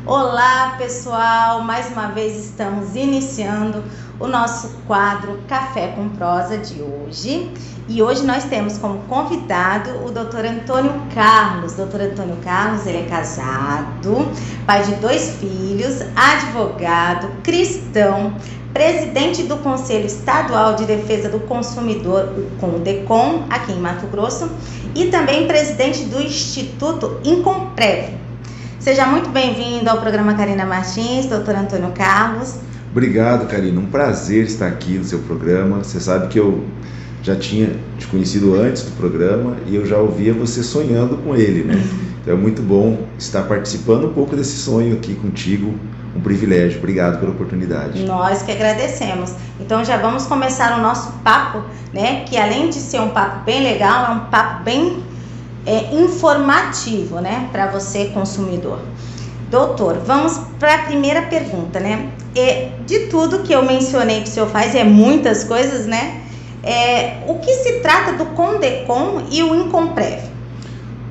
Olá pessoal, mais uma vez estamos iniciando o nosso quadro Café com Prosa de hoje. E hoje nós temos como convidado o Dr. Antônio Carlos. Dr. Antônio Carlos, ele é casado, pai de 2 filhos, advogado, cristão, presidente do Conselho Estadual de Defesa do Consumidor, o CONDECOM, aqui em Mato Grosso, e também presidente do Instituto Incomprev. Seja muito bem-vindo ao programa Karina Martins, doutor Antônio Carlos. Obrigado, Karina. Um prazer estar aqui no seu programa. Você sabe que eu já tinha te conhecido antes do programa e eu já ouvia você sonhando com ele, né? Então é muito bom estar participando um pouco desse sonho aqui contigo. Um privilégio. Obrigado pela oportunidade. Nós que agradecemos. Então já vamos começar o nosso papo, né? Que além de ser um papo bem legal, é um papo bem informativo, né, para você consumidor. Doutor, vamos para a primeira pergunta, né? De tudo que eu mencionei que o senhor faz, muitas coisas, né? O que se trata do CONDECOM e o Incomprev?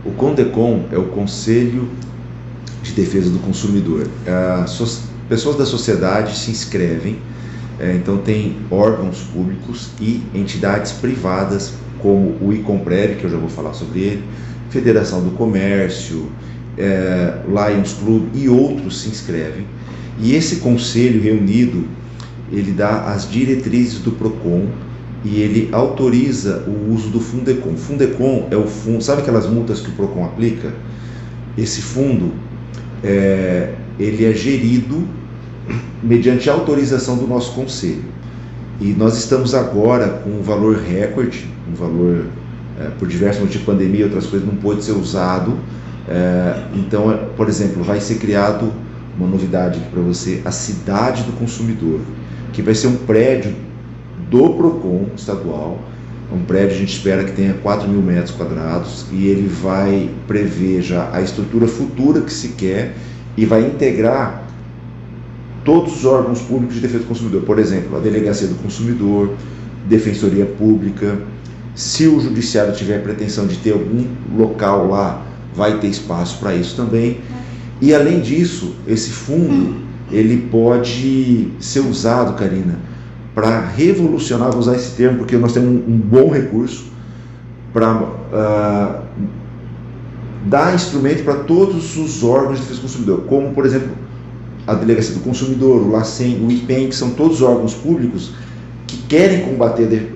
O CONDECOM é o Conselho de Defesa do Consumidor. Pessoas da sociedade se inscrevem, então tem órgãos públicos e entidades privadas como o Incomprev, que eu já vou falar sobre ele, Federação do Comércio, Lions Club e outros se inscrevem. E esse conselho reunido, ele dá as diretrizes do PROCON e ele autoriza o uso do Fundecom. Fundecom é o fundo, sabe aquelas multas que o PROCON aplica? Esse fundo, ele é gerido mediante autorização do nosso conselho. E nós estamos agora com um valor recorde, um valor, por diversos motivos, pandemia e outras coisas, não pôde ser usado. Então, por exemplo, vai ser criado uma novidade aqui para você, a Cidade do Consumidor, que vai ser um prédio do PROCON estadual, um prédio a gente espera que tenha 4.000 metros quadrados e ele vai prever já a estrutura futura que se quer e vai integrar todos os órgãos públicos de defesa do consumidor, por exemplo, a Delegacia do Consumidor, Defensoria Pública. Se o Judiciário tiver pretensão de ter algum local lá, vai ter espaço para isso também. E além disso, esse fundo, ele pode ser usado, Karina, para revolucionar, vou usar esse termo porque nós temos um bom recurso para dar instrumento para todos os órgãos de defesa do consumidor, como, por exemplo, a Delegacia do Consumidor, o LACEN, o IPEM, que são todos órgãos públicos que querem combater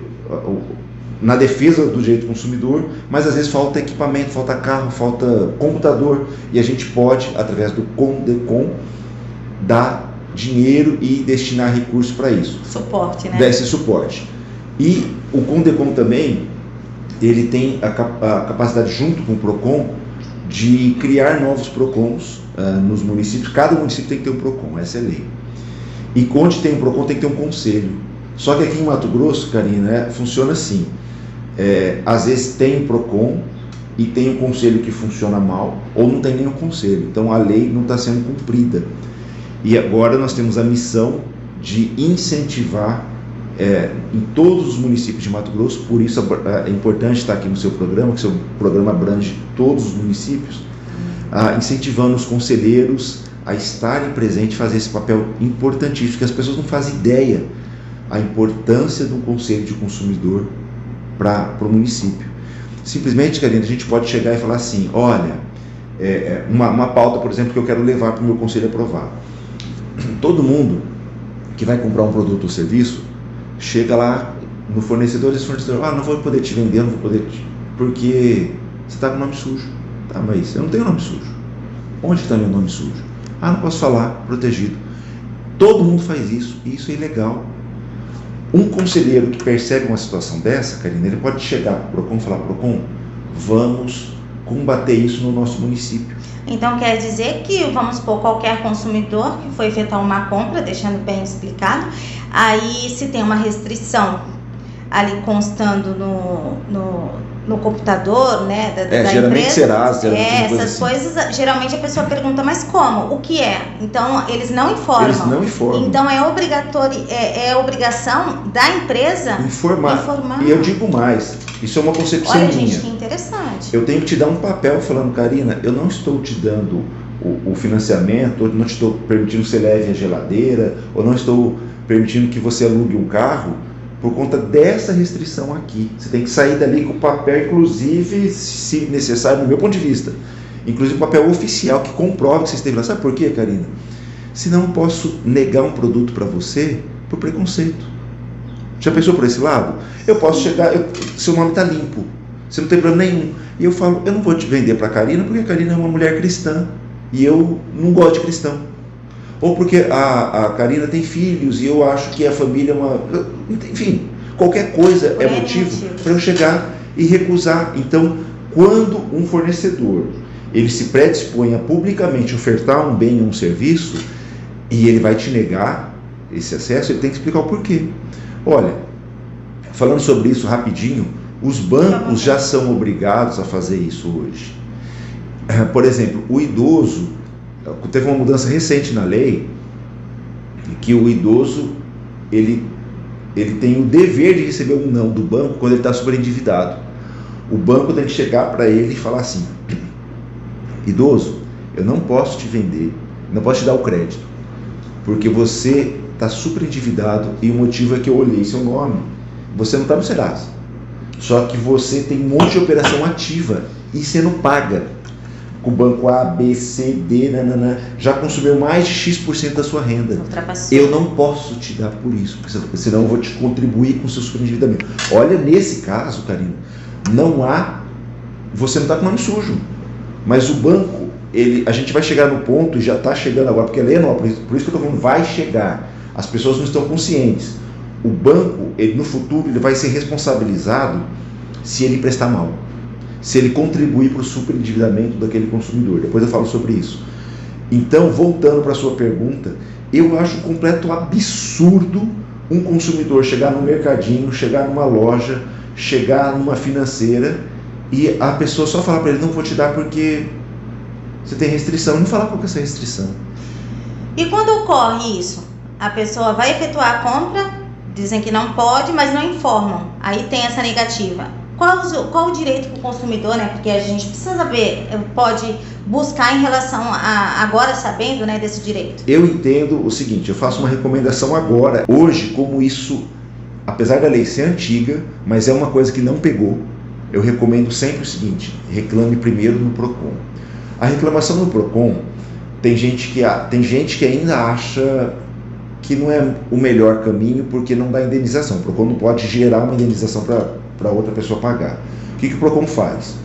na defesa do direito do consumidor, mas às vezes falta equipamento, falta carro, falta computador, e a gente pode, através do CONDECOM, dar dinheiro e destinar recursos para isso. Suporte, né? Desse suporte. E o CONDECOM também, ele tem a capacidade, junto com o PROCON, de criar novos PROCONs nos municípios. Cada município tem que ter um PROCON, essa é a lei. E onde tem um PROCON tem que ter um conselho. Só que aqui em Mato Grosso, Karina, funciona assim. Às vezes tem um PROCON e tem um conselho que funciona mal, ou não tem nenhum conselho. Então a lei não está sendo cumprida. E agora nós temos a missão de incentivar em todos os municípios de Mato Grosso, por isso é importante estar aqui no seu programa, que o seu programa abrange todos os municípios, incentivando os conselheiros a estarem presentes e fazer esse papel importantíssimo, porque as pessoas não fazem ideia a importância do conselho de consumidor para o município. Simplesmente, Karina, a gente pode chegar e falar assim, olha, uma pauta, por exemplo, que eu quero levar para o meu conselho aprovar. Todo mundo que vai comprar um produto ou serviço, chega lá no fornecedor e esse fornecedor, não vou poder te vender, não vou poder porque você está com nome sujo. Tá, mas eu não tenho nome sujo. Onde está meu nome sujo? Não posso falar, protegido. Todo mundo faz isso, e isso é ilegal. Um conselheiro que percebe uma situação dessa, Karina, ele pode chegar para o PROCON e falar, PROCON, vamos combater isso no nosso município. Então quer dizer que, vamos supor, qualquer consumidor que for efetuar uma compra, deixando bem explicado, aí se tem uma restrição ali constando no computador, né, da geralmente empresa. Serasa, Essas assim. coisas, geralmente a pessoa pergunta, mas como? O que é? Então, eles não informam. Eles não informam. Então, é obrigação da empresa informar. E eu digo mais, isso é uma concepção minha. Olha, gente, que interessante. Eu tenho que te dar um papel falando, Karina, eu não estou te dando o financiamento, ou não estou permitindo que você leve a geladeira, ou não estou permitindo que você alugue um carro, por conta dessa restrição aqui. Você tem que sair dali com o papel, inclusive, se necessário, no meu ponto de vista, inclusive o papel oficial que comprove que você esteve lá. Sabe por quê, Karina? Senão eu posso negar um produto para você por preconceito. Já pensou por esse lado? Eu posso chegar, seu nome está limpo, você não tem problema nenhum. E eu falo, eu não vou te vender para a Karina, porque a Karina é uma mulher cristã e eu não gosto de cristão. Ou porque a Karina tem filhos e eu acho que a família é uma... Enfim, qualquer coisa é motivo para eu chegar e recusar. Então, quando um fornecedor ele se predispõe a publicamente ofertar um bem ou um serviço e ele vai te negar esse acesso, ele tem que explicar o porquê. Olha, falando sobre isso rapidinho, os bancos já são obrigados a fazer isso hoje. Por exemplo, o idoso, teve uma mudança recente na lei, que o idoso ele tem o dever de receber um não do banco quando ele está superendividado. O banco tem que chegar para ele e falar assim: idoso, eu não posso te vender, não posso te dar o crédito, porque você está superendividado e o motivo é que eu olhei seu nome, você não está no Serasa, só que você tem um monte de operação ativa e você não paga. O banco A, B, C, D, já consumiu mais de X% da sua renda. Ultrapassou. Eu não posso te dar por isso, porque senão eu vou te contribuir com o seu superendividamento. Olha, nesse caso, Karina, você não está com mano sujo, mas o banco, a gente vai chegar no ponto, e já está chegando agora, porque a lei é nova, por isso que eu estou falando, vai chegar. As pessoas não estão conscientes. O banco, no futuro, ele vai ser responsabilizado se ele prestar mal, se ele contribuir para o superendividamento daquele consumidor. Depois eu falo sobre isso. Então, voltando para a sua pergunta, eu acho completo absurdo um consumidor chegar no mercadinho, chegar numa loja, chegar numa financeira e a pessoa só falar para ele: não vou te dar porque você tem restrição. Não falar qual que é essa restrição. E quando ocorre isso? A pessoa vai efetuar a compra, dizem que não pode, mas não informam. Aí tem essa negativa. Qual o direito para o consumidor, né? Porque a gente precisa saber, pode buscar em relação a, agora sabendo, né, desse direito. Eu entendo o seguinte, eu faço uma recomendação agora. Hoje, como isso, apesar da lei ser antiga, mas é uma coisa que não pegou, eu recomendo sempre o seguinte: reclame primeiro no PROCON. A reclamação no PROCON, tem gente que ainda acha que não é o melhor caminho porque não dá indenização. O PROCON não pode gerar uma indenização para outra pessoa pagar. O que o PROCON faz?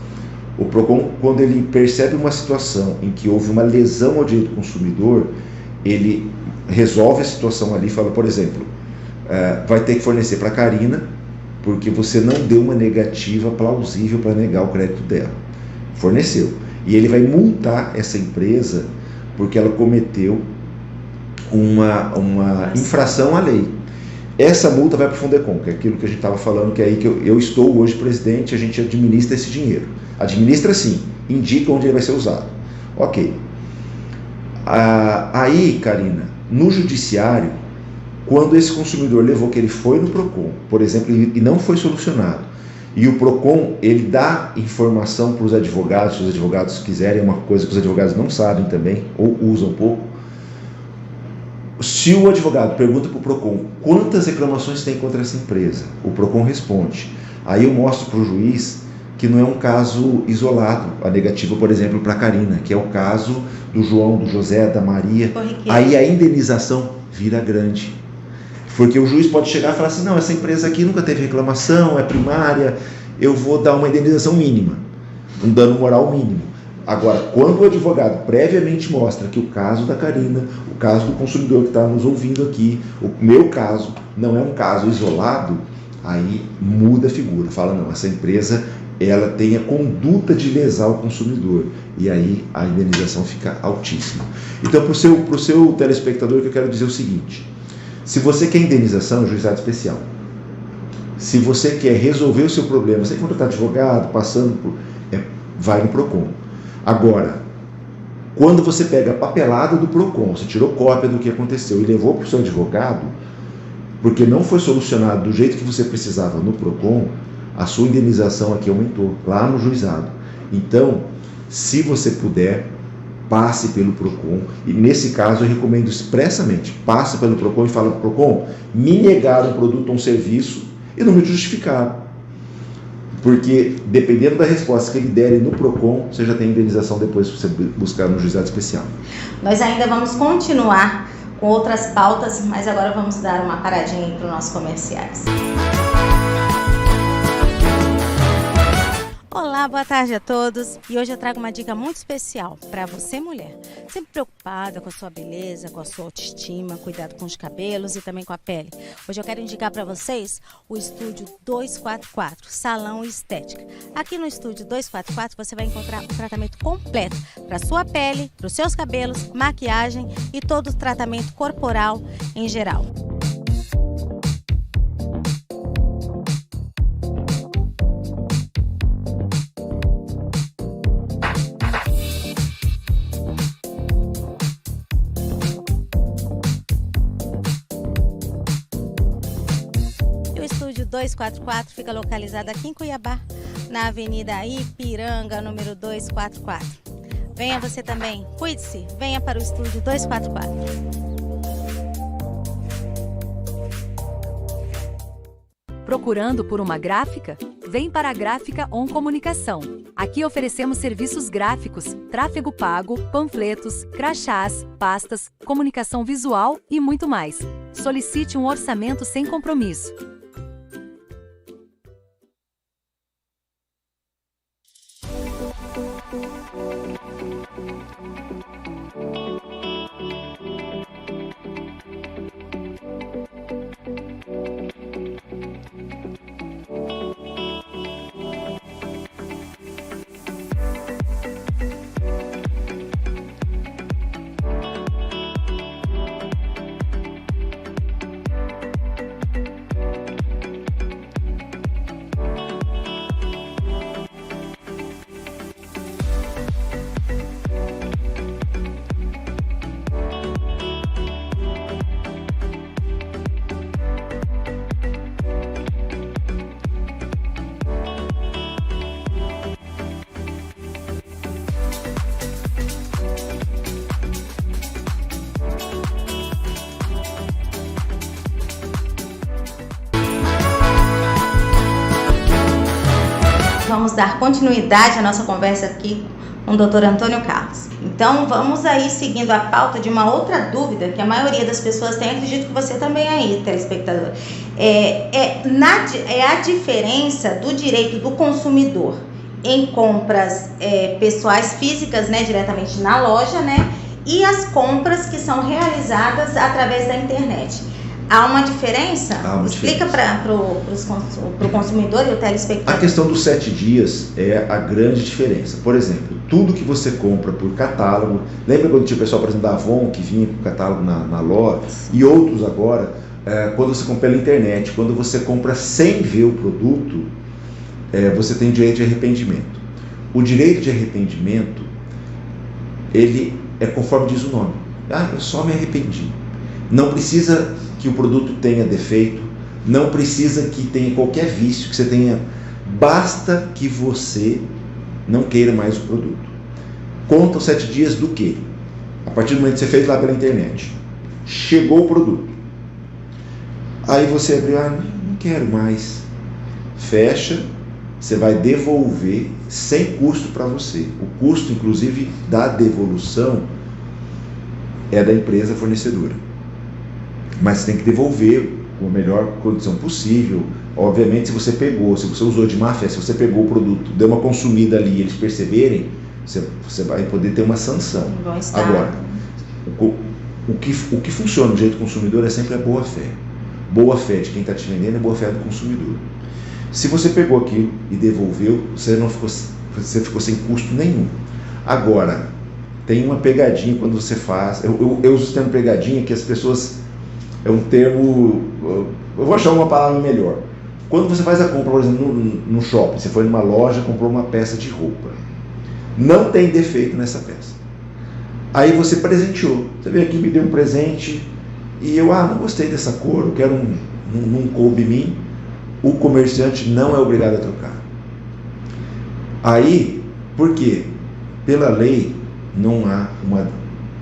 O PROCON, quando ele percebe uma situação em que houve uma lesão ao direito do consumidor, ele resolve a situação ali e fala, por exemplo, vai ter que fornecer para a Karina, porque você não deu uma negativa plausível para negar o crédito dela. Forneceu. E ele vai multar essa empresa porque ela cometeu uma infração à lei. Essa multa vai para o Fundecom, que é aquilo que a gente estava falando, que é aí que eu estou hoje presidente, a gente administra esse dinheiro. Administra sim, indica onde ele vai ser usado. Ok. Aí, Karina, no judiciário, quando esse consumidor levou que ele foi no PROCON, por exemplo, e não foi solucionado, e o PROCON, ele dá informação para os advogados, se os advogados quiserem, é uma coisa que os advogados não sabem também, ou usam pouco. Se o advogado pergunta para o PROCON quantas reclamações tem contra essa empresa, o PROCON responde. Aí eu mostro para o juiz que não é um caso isolado, a negativa, por exemplo, para a Karina, que é o caso do João, do José, da Maria. Aí a indenização vira grande. Porque o juiz pode chegar e falar assim, não, essa empresa aqui nunca teve reclamação, é primária, eu vou dar uma indenização mínima, um dano moral mínimo. Agora, quando o advogado previamente mostra que o caso da Karina, o caso do consumidor que está nos ouvindo aqui, o meu caso não é um caso isolado, aí muda a figura. Fala, não, essa empresa ela tem a conduta de lesar o consumidor. E aí a indenização fica altíssima. Então, para o seu telespectador, que eu quero dizer o seguinte: se você quer indenização, juizado especial. Se você quer resolver o seu problema, sem contratar advogado, vai no PROCON. Agora, quando você pega a papelada do PROCON, você tirou cópia do que aconteceu e levou para o seu advogado, porque não foi solucionado do jeito que você precisava no PROCON, a sua indenização aqui aumentou, lá no juizado. Então, se você puder, passe pelo PROCON, e nesse caso eu recomendo expressamente, passe pelo PROCON e fala: PROCON, me negaram um produto ou um serviço e não me justificaram. Porque dependendo da resposta que ele der no PROCON, você já tem indenização depois se você buscar no juizado especial. Nós ainda vamos continuar com outras pautas, mas agora vamos dar uma paradinha aí para os nossos comerciais. Olá, boa tarde a todos. E hoje eu trago uma dica muito especial para você, mulher, sempre preocupada com a sua beleza, com a sua autoestima, cuidado com os cabelos e também com a pele. Hoje eu quero indicar para vocês o Estúdio 244, Salão e Estética. Aqui no Estúdio 244 você vai encontrar um tratamento completo para a sua pele, para os seus cabelos, maquiagem e todo o tratamento corporal em geral. O Estúdio 244 fica localizado aqui em Cuiabá, na Avenida Ipiranga, número 244. Venha você também, cuide-se, venha para o Estúdio 244. Procurando por uma gráfica? Vem para a Gráfica On Comunicação. Aqui oferecemos serviços gráficos, tráfego pago, panfletos, crachás, pastas, comunicação visual e muito mais. Solicite um orçamento sem compromisso. Vamos dar continuidade à nossa conversa aqui com o Dr. Antônio Carlos. Então, vamos aí seguindo a pauta de uma outra dúvida que a maioria das pessoas tem, acredito que você também aí, telespectador. É a diferença do direito do consumidor em compras pessoais físicas, né, diretamente na loja, né, e as compras que são realizadas através da internet. Há uma diferença? Explica para o consumidor e o telespectador. A questão dos 7 dias é a grande diferença. Por exemplo, tudo que você compra por catálogo, lembra quando tinha o pessoal, por exemplo, da Avon, que vinha com o catálogo na loja, e outros agora, quando você compra pela internet, quando você compra sem ver o produto, você tem direito de arrependimento. O direito de arrependimento, ele é conforme diz o nome. Eu só me arrependi. Não precisa que o produto tenha defeito, não precisa que tenha qualquer vício que você tenha, basta que você não queira mais o produto. Conta os 7 dias do quê? A partir do momento que você fez lá pela internet, chegou o produto, aí você abriu, não quero mais, fecha, você vai devolver sem custo para você. O custo, inclusive, da devolução é da empresa fornecedora. Mas você tem que devolver com a melhor condição possível. Obviamente, se você usou de má fé, se você pegou o produto, deu uma consumida ali e eles perceberem, você vai poder ter uma sanção. Agora, o que funciona do jeito do consumidor é sempre a boa fé. Boa fé de quem está te vendendo é boa fé do consumidor. Se você pegou aquilo e devolveu, você ficou sem custo nenhum. Agora, tem uma pegadinha quando você faz. Eu uso o termo pegadinha, que as pessoas... É um termo, eu vou achar uma palavra melhor. Quando você faz a compra, por exemplo, no shopping, você foi numa loja, comprou uma peça de roupa, não tem defeito nessa peça. Aí você presenteou, você veio aqui, me deu um presente, e eu, não gostei dessa cor, eu quero não coube em mim, o comerciante não é obrigado a trocar. Aí, por quê? Pela lei, não há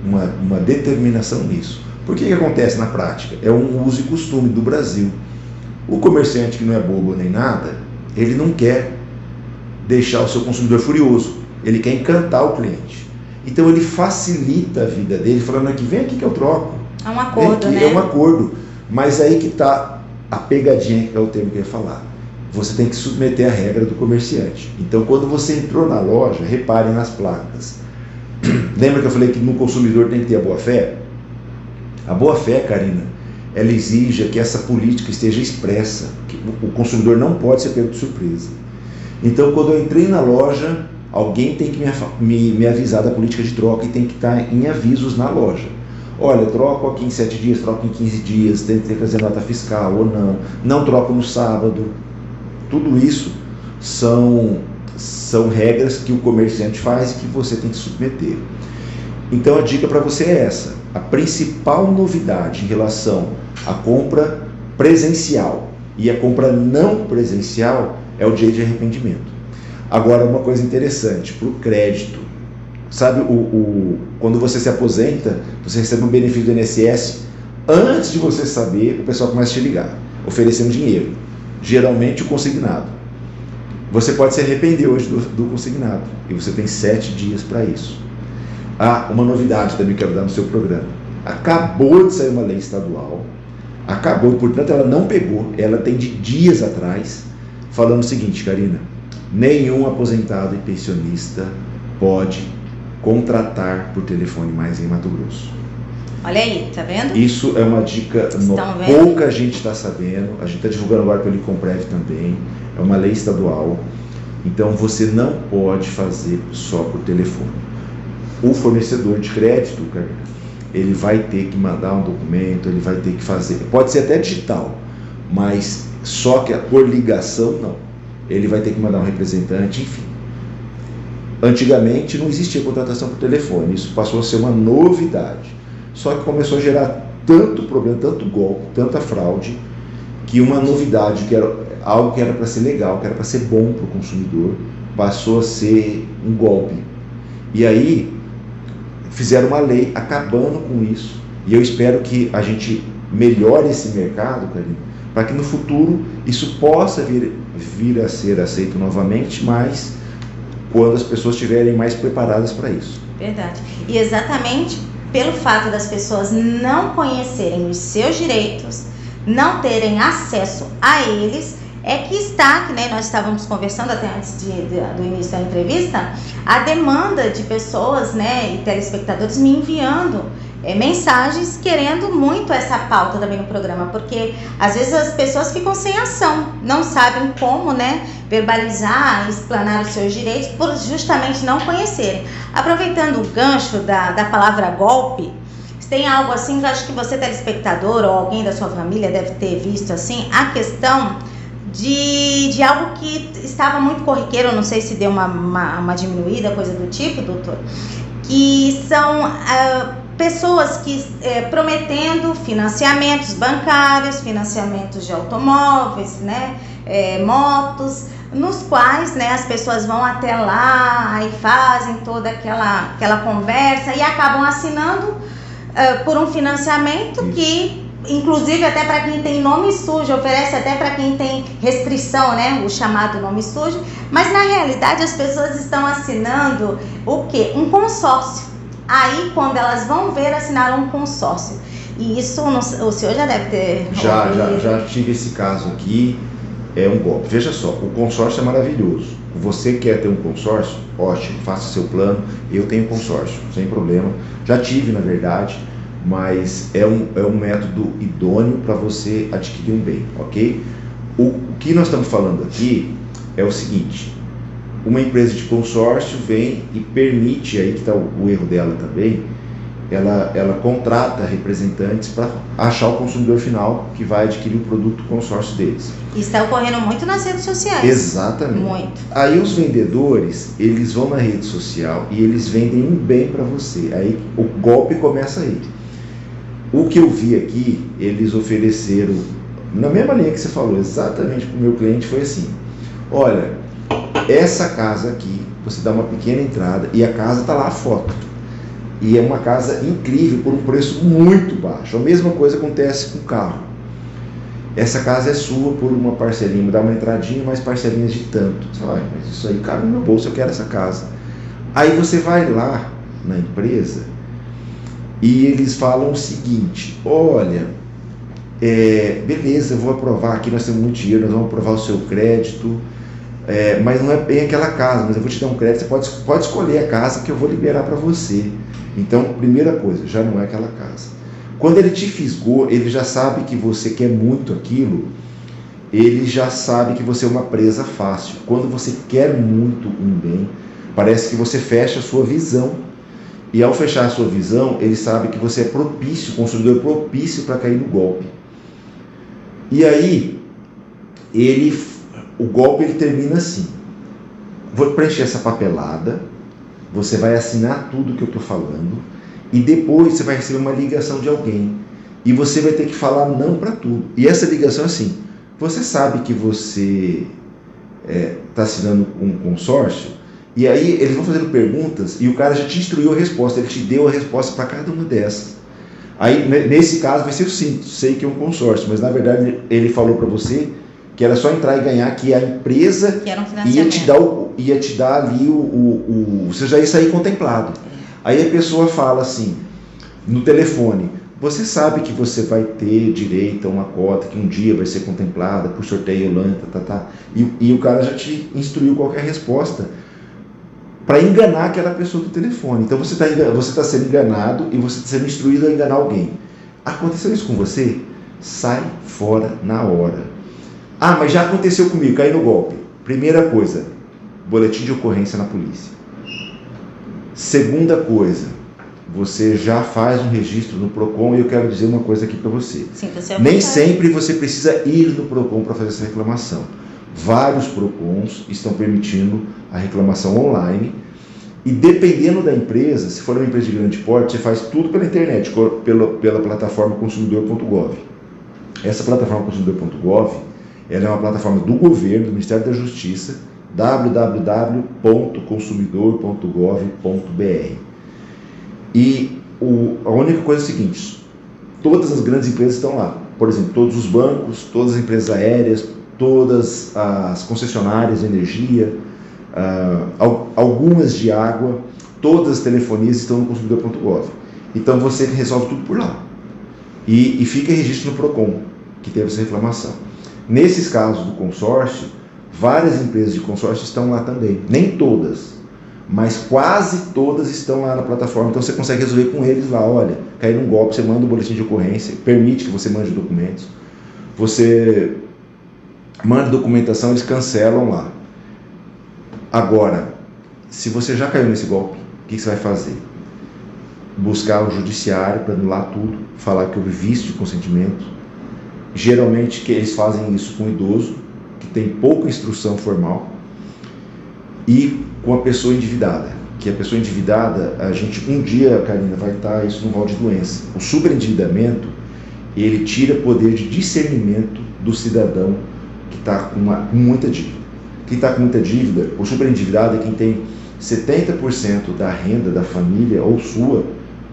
uma determinação nisso. Por que acontece na prática? É um uso e costume do Brasil. O comerciante, que não é bobo nem nada, ele não quer deixar o seu consumidor furioso, ele quer encantar o cliente. Então ele facilita a vida dele, falando aqui, vem aqui que eu troco. É um acordo, aqui, né? É um acordo. Mas aí que está a pegadinha, que é o termo que eu ia falar. Você tem que submeter a regra do comerciante. Então, quando você entrou na loja, reparem nas placas. Lembra que eu falei que no consumidor tem que ter a boa-fé? A boa-fé, Karina, ela exige que essa política esteja expressa, que o consumidor não pode ser pego de surpresa. Então, quando eu entrei na loja, alguém tem que me avisar da política de troca e tem que estar em avisos na loja. Olha, troco aqui em 7 dias, troco em 15 dias, tem que trazer nota fiscal ou não troco no sábado. Tudo isso são regras que o comerciante faz e que você tem que submeter. Então a dica para você é essa: a principal novidade em relação à compra presencial e a compra não presencial é o direito de arrependimento. Agora, uma coisa interessante, para o crédito, sabe, quando você se aposenta, você recebe um benefício do INSS, antes de você saber, o pessoal começa a te ligar, oferecendo dinheiro, geralmente o consignado. Você pode se arrepender hoje do consignado, e você tem 7 dias para isso. Uma novidade também que eu quero dar no seu programa. Acabou de sair uma lei estadual, portanto ela não pegou, ela tem de dias atrás, falando o seguinte, Karina: nenhum aposentado e pensionista pode contratar por telefone mais em Mato Grosso. Olha aí, tá vendo? Isso é uma dica, pouca gente está sabendo, a gente está divulgando agora pelo Icomprev também, é uma lei estadual, então você não pode fazer só por telefone. O fornecedor de crédito, ele vai ter que mandar um documento, ele vai ter que fazer, pode ser até digital, mas só que por ligação não, ele vai ter que mandar um representante, enfim. Antigamente não existia contratação por telefone, isso passou a ser uma novidade. Só que começou a gerar tanto problema, tanto golpe, tanta fraude, que uma novidade, que era algo que era para ser legal, que era para ser bom para o consumidor, passou a ser um golpe. E aí fizeram uma lei acabando com isso. E eu espero que a gente melhore esse mercado, Karina, para que no futuro isso possa vir a ser aceito novamente, mas quando as pessoas estiverem mais preparadas para isso. Verdade. E exatamente pelo fato das pessoas não conhecerem os seus direitos, não terem acesso a eles, é que está, que nós estávamos conversando até antes do início da entrevista, a demanda de pessoas, e telespectadores me enviando mensagens querendo muito essa pauta também no programa, porque às vezes as pessoas ficam sem ação, não sabem como, verbalizar, explanar os seus direitos, por justamente não conhecerem. Aproveitando o gancho da palavra golpe, se tem algo assim, que eu acho que você, telespectador, ou alguém da sua família deve ter visto assim, a questão de algo que estava muito corriqueiro, não sei se deu uma diminuída, coisa do tipo, doutor, que são pessoas que prometendo financiamentos bancários, financiamentos de automóveis, motos, nos quais as pessoas vão até lá e fazem toda aquela conversa e acabam assinando por um financiamento que, inclusive, até para quem tem nome sujo, oferece até para quem tem restrição, o chamado nome sujo, mas na realidade as pessoas estão assinando o quê? Um consórcio. Aí, quando elas vão ver, assinaram um consórcio. E isso, o senhor já deve ter... Já tive esse caso aqui, é um golpe. Veja só, o consórcio é maravilhoso. Você quer ter um consórcio? Ótimo, faça seu plano. Eu tenho consórcio, sem problema. Já tive, na verdade, mas é um método idôneo para você adquirir um bem, ok? O que nós estamos falando aqui é o seguinte: uma empresa de consórcio vem e permite, aí que está o erro dela também, ela contrata representantes para achar o consumidor final que vai adquirir o produto do consórcio deles. Isso está ocorrendo muito nas redes sociais. Exatamente. Muito. Aí os vendedores, eles vão na rede social e eles vendem um bem para você. Aí o golpe começa aí. O que eu vi aqui, eles ofereceram, na mesma linha que você falou, exatamente para o meu cliente, foi assim: olha, essa casa aqui, você dá uma pequena entrada e a casa está lá a foto. E é uma casa incrível por um preço muito baixo. A mesma coisa acontece com o carro. Essa casa é sua por uma parcelinha, dá uma entradinha, mais parcelinhas de tanto. Você vai, mas isso aí cabe no meu bolso, eu quero essa casa. Aí você vai lá na empresa e eles falam o seguinte: olha, beleza, eu vou aprovar aqui, nós temos muito dinheiro, nós vamos aprovar o seu crédito, mas não é bem aquela casa, mas eu vou te dar um crédito, você pode escolher a casa que eu vou liberar para você. Então, primeira coisa, já não é aquela casa. Quando ele te fisgou, ele já sabe que você quer muito aquilo, ele já sabe que você é uma presa fácil. Quando você quer muito um bem, parece que você fecha a sua visão. E ao fechar a sua visão, ele sabe que você é propício, consumidor propício para cair no golpe. E aí, o golpe ele termina assim: vou preencher essa papelada, você vai assinar tudo que eu estou falando, e depois você vai receber uma ligação de alguém, e você vai ter que falar não para tudo. E essa ligação é assim: você sabe que você está assinando um consórcio? E aí eles vão fazendo perguntas, e o cara já te instruiu a resposta, ele te deu a resposta para cada uma dessas. Aí nesse caso vai ser o simples: sei que é um consórcio, mas na verdade ele falou para você que era só entrar e ganhar, que a empresa ia te dar ali você já ia sair contemplado. Aí a pessoa fala assim, no telefone: você sabe que você vai ter direito a uma cota que um dia vai ser contemplada por sorteio, e o cara já te instruiu qualquer resposta para enganar aquela pessoa do telefone. Então você está sendo enganado e você está sendo instruído a enganar alguém. Aconteceu isso com você? Sai fora na hora. Ah, mas já aconteceu comigo, caí no golpe. Primeira coisa, boletim de ocorrência na polícia. Segunda coisa, você já faz um registro no PROCON, e eu quero dizer uma coisa aqui para você. Sim, nem sempre você precisa ir no PROCON para fazer essa reclamação. Vários PROCONs estão permitindo a reclamação online, e dependendo da empresa, se for uma empresa de grande porte, você faz tudo pela internet, pela plataforma consumidor.gov. Essa plataforma consumidor.gov, ela é uma plataforma do governo, do Ministério da Justiça, www.consumidor.gov.br. E a única coisa é o seguinte: todas as grandes empresas estão lá. Por exemplo, todos os bancos, todas as empresas aéreas, todas as concessionárias de energia, algumas de água, todas as telefonias estão no consumidor.gov. Então você resolve tudo por lá. E fica em registro no PROCON, que teve essa reclamação. Nesses casos do consórcio, várias empresas de consórcio estão lá também. Nem todas, mas quase todas estão lá na plataforma. Então você consegue resolver com eles lá: olha, cair num golpe, você manda um boletim de ocorrência, permite que você mande documentos, você manda documentação, eles cancelam lá. Agora, se você já caiu nesse golpe, o que você vai fazer? Buscar o judiciário para anular tudo, falar que houve vício de consentimento. Geralmente que eles fazem isso com o idoso, que tem pouca instrução formal, e com a pessoa endividada. Que a pessoa endividada, a gente um dia, Karina, vai estar isso no rol de doença. O superendividamento, ele tira poder de discernimento do cidadão que está com muita dívida. Quem está com muita dívida, o superendividado é quem tem 70% da renda da família ou sua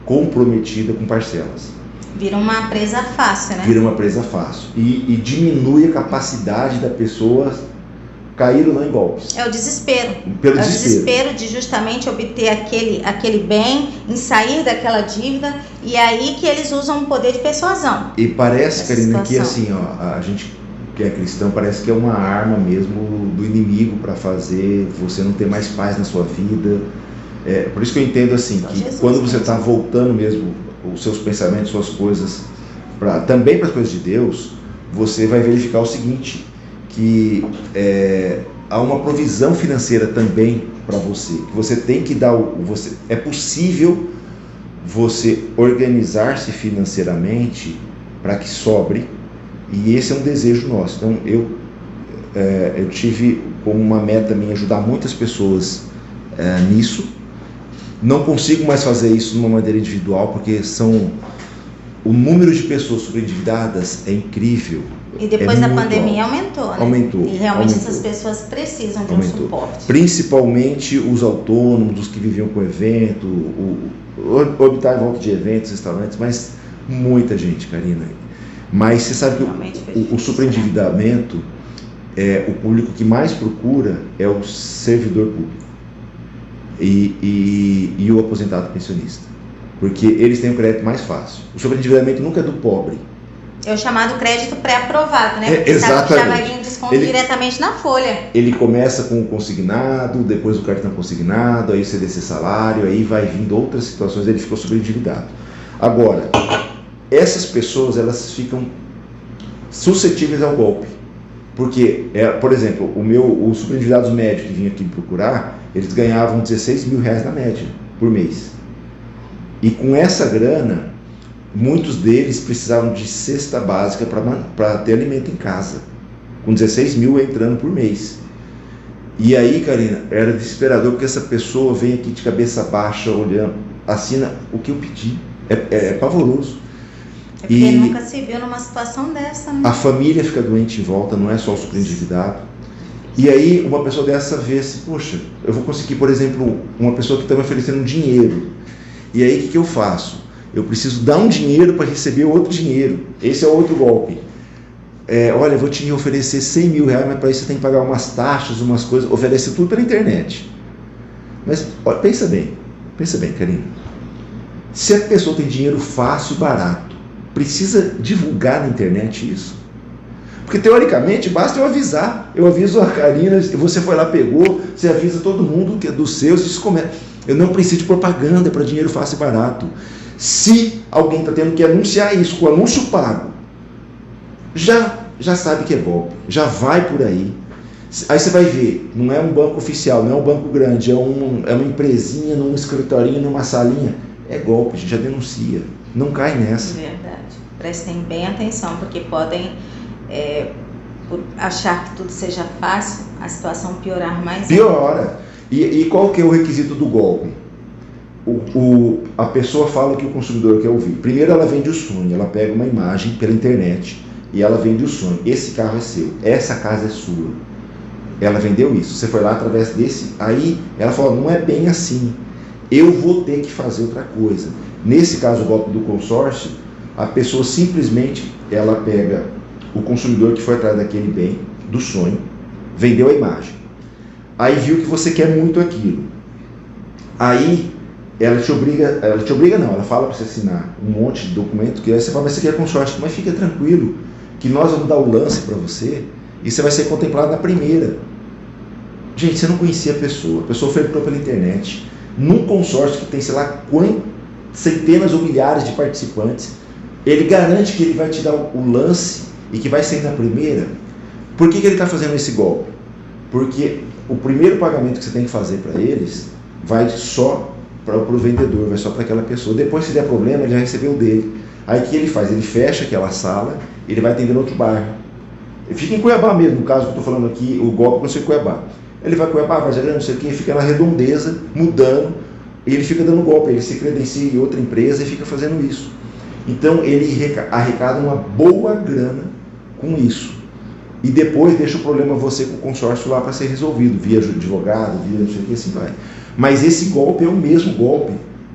comprometida com parcelas. Vira uma presa fácil, né? Vira uma presa fácil. E diminui a capacidade da pessoa cair ou não em golpes. É o desespero. Pelo o desespero. Desespero de justamente obter aquele bem, em sair daquela dívida, e aí que eles usam o poder de persuasão. E parece, Karina, que assim, a gente que é cristão, parece que é uma arma mesmo do inimigo para fazer você não ter mais paz na sua vida. Por isso que eu entendo assim, que Jesus, quando você está voltando mesmo os seus pensamentos, suas coisas, também para as coisas de Deus, você vai verificar o seguinte, que há uma provisão financeira também para você, que você tem que dar, é possível você organizar-se financeiramente para que sobre, e esse é um desejo nosso. Então eu tive como uma meta minha ajudar muitas pessoas nisso. Não consigo mais fazer isso de uma maneira individual, porque o número de pessoas sobreendividadas é incrível. E depois da pandemia aumentou, né? Aumentou. E realmente essas pessoas precisam de um suporte. Principalmente os autônomos, os que viviam com evento, habitar em volta de eventos, restaurantes, mas muita gente, Karina. Mas você sabe que o superendividamento, o público que mais procura é o servidor público e o aposentado pensionista, porque eles têm o crédito mais fácil. O superendividamento nunca é do pobre. É o chamado crédito pré-aprovado, né? Porque Exatamente. sabe que já vai vir desconto diretamente na folha. Ele começa com o consignado, depois o cartão consignado, aí o CDC salário, aí vai vindo outras situações, ele ficou sobreendividado. Agora, essas pessoas, elas ficam suscetíveis ao golpe. Porque, por exemplo, os superendividados médios que vinham aqui me procurar, eles ganhavam 16 mil reais na média por mês. E com essa grana, muitos deles precisavam de cesta básica para ter alimento em casa, com 16 mil entrando por mês. E aí, Karina, era desesperador, porque essa pessoa vem aqui de cabeça baixa, olhando, assina o que eu pedi. É pavoroso. É porque nunca se viu numa situação dessa, né? A família fica doente em volta, não é só o superendividado. E aí uma pessoa dessa vê assim, poxa, eu vou conseguir, por exemplo, uma pessoa que está me oferecendo dinheiro. E aí o que eu faço? Eu preciso dar um dinheiro para receber outro dinheiro. Esse é outro golpe. Olha, eu vou te oferecer 100 mil reais, mas para isso você tem que pagar umas taxas, umas coisas. Oferece tudo pela internet. Mas olha, pensa bem, Karina. Se a pessoa tem dinheiro fácil e barato, precisa divulgar na internet isso? Porque teoricamente basta eu avisar. Eu aviso a Karina, você foi lá, pegou, você avisa todo mundo que é dos seus, isso começa. Eu não preciso de propaganda para dinheiro fácil e barato. Se alguém está tendo que anunciar isso com anúncio pago, já sabe que é golpe, já vai por aí. Aí você vai ver, não é um banco oficial, não é um banco grande, é uma empresinha, num escritorinho, numa salinha. É golpe, a gente já denuncia. Não cai nessa. Verdade. Prestem bem atenção, porque podem por achar que tudo seja fácil, a situação piorar mais. Piora. E qual que é o requisito do golpe? A pessoa fala que o consumidor quer ouvir. Primeiro ela vende o sonho, ela pega uma imagem pela internet e ela vende o sonho. Esse carro é seu, essa casa é sua. Ela vendeu isso, você foi lá através desse. Aí ela fala, não é bem assim, eu vou ter que fazer outra coisa. Nesse caso, o golpe do consórcio, a pessoa simplesmente, ela pega o consumidor que foi atrás daquele bem, do sonho, vendeu a imagem. Aí viu que você quer muito aquilo. Aí ela fala para você assinar um monte de documento, que aí você fala, mas você quer consórcio, mas fica tranquilo, que nós vamos dar o lance para você, e você vai ser contemplado na primeira. Gente, você não conhecia a pessoa ofertou pela internet, num consórcio que tem, sei lá, centenas ou milhares de participantes, ele garante que ele vai te dar o lance e que vai sair na primeira. Por que ele está fazendo esse golpe? Porque o primeiro pagamento que você tem que fazer para eles vai só para o vendedor, vai só para aquela pessoa. Depois, se der problema, ele já recebeu o dele. Aí o que ele faz? Ele fecha aquela sala, ele vai atender no outro bairro. Ele fica em Cuiabá mesmo, no caso que eu estou falando aqui, o golpe aconteceu em Cuiabá. Ele vai Cuiabá, vai Grande, não sei o que, fica na redondeza, mudando, e ele fica dando golpe, ele se credencia em outra empresa e fica fazendo isso. Então ele arrecada uma boa grana com isso. E depois deixa o problema você com o consórcio lá para ser resolvido, via advogado, via não sei o que, assim vai. Mas esse golpe é o mesmo golpe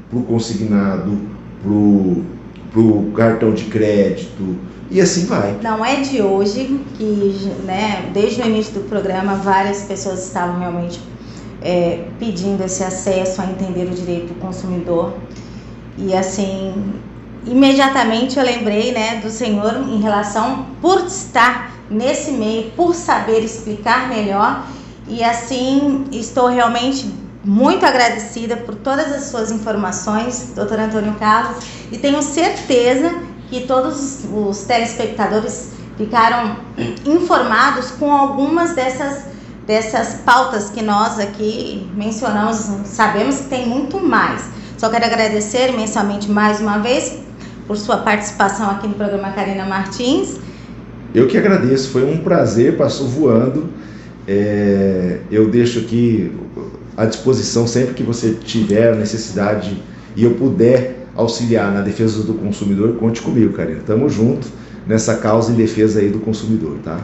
para o consignado, para o cartão de crédito, e assim vai. Não é de hoje que, né, desde o início do programa, várias pessoas estavam realmente pedindo esse acesso a entender o direito do consumidor. E assim, imediatamente eu lembrei, né, do senhor em relação, por estar nesse meio, por saber explicar melhor, e assim estou realmente muito agradecida por todas as suas informações, doutor Antônio Carlos, e tenho certeza que todos os telespectadores ficaram informados com algumas dessas pautas que nós aqui mencionamos. Sabemos que tem muito mais. Só quero agradecer imensamente mais uma vez por sua participação aqui no programa Karina Martins. Eu que agradeço, foi um prazer, passou voando. Eu deixo aqui à disposição sempre que você tiver necessidade e eu puder auxiliar na defesa do consumidor, conte comigo, Karina. Tamo junto nessa causa em defesa aí do consumidor, tá?